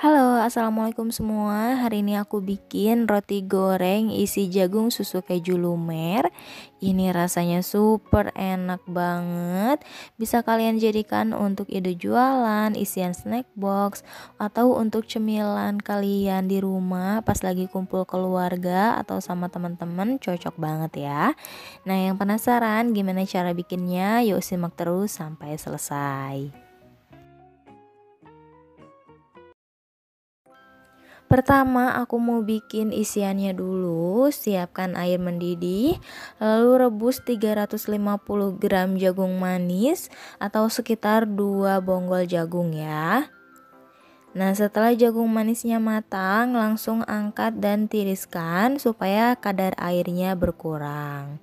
Halo, assalamualaikum semua. Hari ini aku bikin roti goreng isi jagung susu keju lumer. Ini rasanya super enak banget. Bisa kalian jadikan untuk ide jualan, isian snack box, atau untuk cemilan kalian di rumah pas lagi kumpul keluarga atau sama teman-teman. Cocok banget ya. Nah, yang penasaran gimana cara bikinnya? Yuk simak terus sampai selesai. Pertama, aku mau bikin isiannya dulu. Siapkan air mendidih, lalu rebus 350 gram jagung manis atau sekitar 2 bonggol jagung ya. Nah, setelah jagung manisnya matang, langsung angkat dan tiriskan supaya kadar airnya berkurang.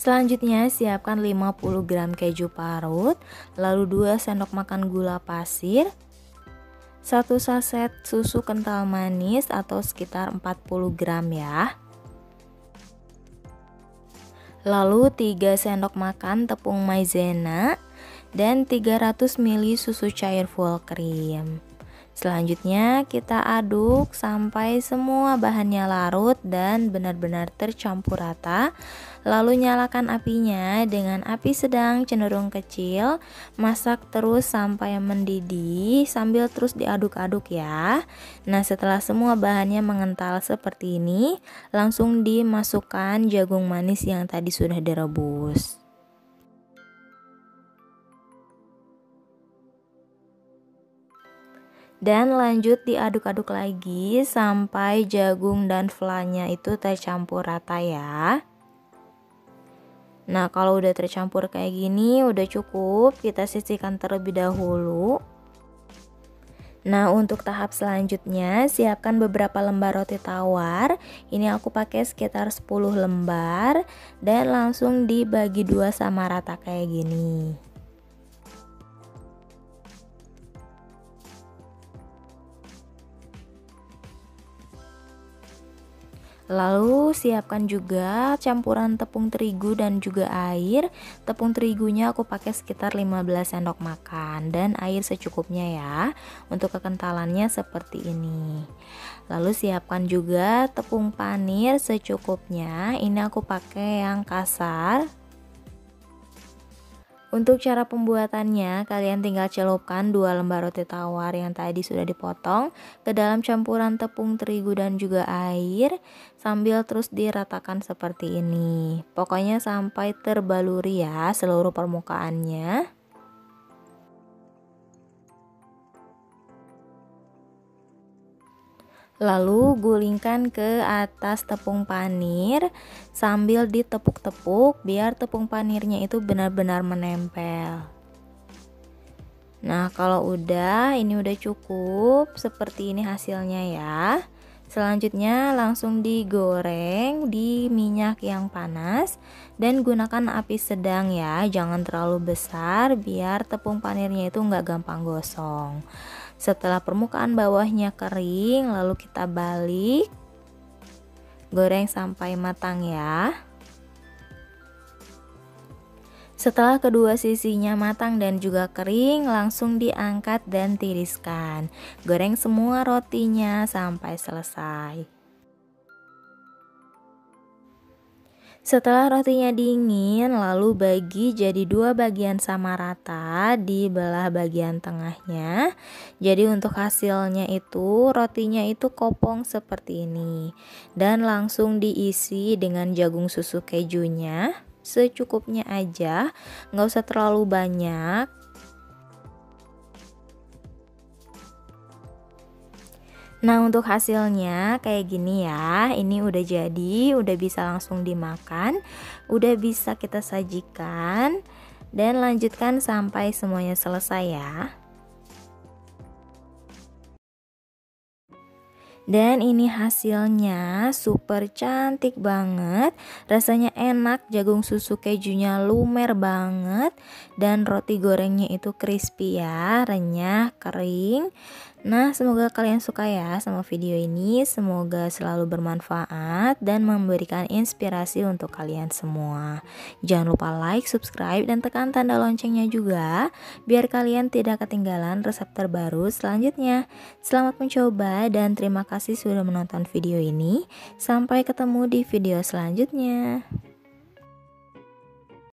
Selanjutnya siapkan 50 gram keju parut, lalu 2 sendok makan gula pasir, 1 saset susu kental manis atau sekitar 40 gram ya. Lalu 3 sendok makan tepung maizena dan 300 ml susu cair full cream. Selanjutnya kita aduk sampai semua bahannya larut dan benar-benar tercampur rata. Lalu nyalakan apinya dengan api sedang cenderung kecil. Masak terus sampai mendidih sambil terus diaduk-aduk ya. Nah, setelah semua bahannya mengental seperti ini, langsung dimasukkan jagung manis yang tadi sudah direbus. Dan lanjut diaduk-aduk lagi sampai jagung dan flanya itu tercampur rata ya. Nah, kalau udah tercampur kayak gini udah cukup, kita sisihkan terlebih dahulu. Nah, untuk tahap selanjutnya siapkan beberapa lembar roti tawar. Ini aku pakai sekitar 10 lembar dan langsung dibagi dua sama rata kayak gini. Lalu siapkan juga campuran tepung terigu dan juga air. Tepung terigunya aku pakai sekitar 15 sendok makan dan air secukupnya ya. Untuk kekentalannya seperti ini. Lalu siapkan juga tepung panir secukupnya. Ini aku pakai yang kasar. Untuk cara pembuatannya, kalian tinggal celupkan 2 lembar roti tawar yang tadi sudah dipotong ke dalam campuran tepung terigu dan juga air sambil terus diratakan seperti ini. Pokoknya sampai terbaluri ya seluruh permukaannya. Lalu gulingkan ke atas tepung panir sambil ditepuk-tepuk biar tepung panirnya itu benar-benar menempel. Nah, kalau ini udah cukup, seperti ini hasilnya ya. Selanjutnya langsung digoreng di minyak yang panas dan gunakan api sedang ya, jangan terlalu besar biar tepung panirnya itu nggak gampang gosong. Setelah permukaan bawahnya kering, lalu kita balik, goreng sampai matang ya. Setelah kedua sisinya matang dan juga kering, langsung diangkat dan tiriskan. Goreng semua rotinya sampai selesai. Setelah rotinya dingin, lalu bagi jadi 2 bagian sama rata di belah bagian tengahnya. Jadi untuk hasilnya itu rotinya itu kopong seperti ini. Dan langsung diisi dengan jagung susu kejunya secukupnya aja, nggak usah terlalu banyak. Nah, untuk hasilnya kayak gini ya. Ini udah jadi, udah bisa langsung dimakan, udah bisa kita sajikan dan lanjutkan sampai semuanya selesai ya. Dan ini hasilnya super cantik banget, rasanya enak, jagung susu kejunya lumer banget dan roti gorengnya itu crispy ya, renyah, kering. Nah, semoga kalian suka ya sama video ini. Semoga selalu bermanfaat dan memberikan inspirasi untuk kalian semua. Jangan lupa like, subscribe, dan tekan tanda loncengnya juga, biar kalian tidak ketinggalan resep terbaru selanjutnya. Selamat mencoba dan terima kasih sudah menonton video ini. Sampai ketemu di video selanjutnya.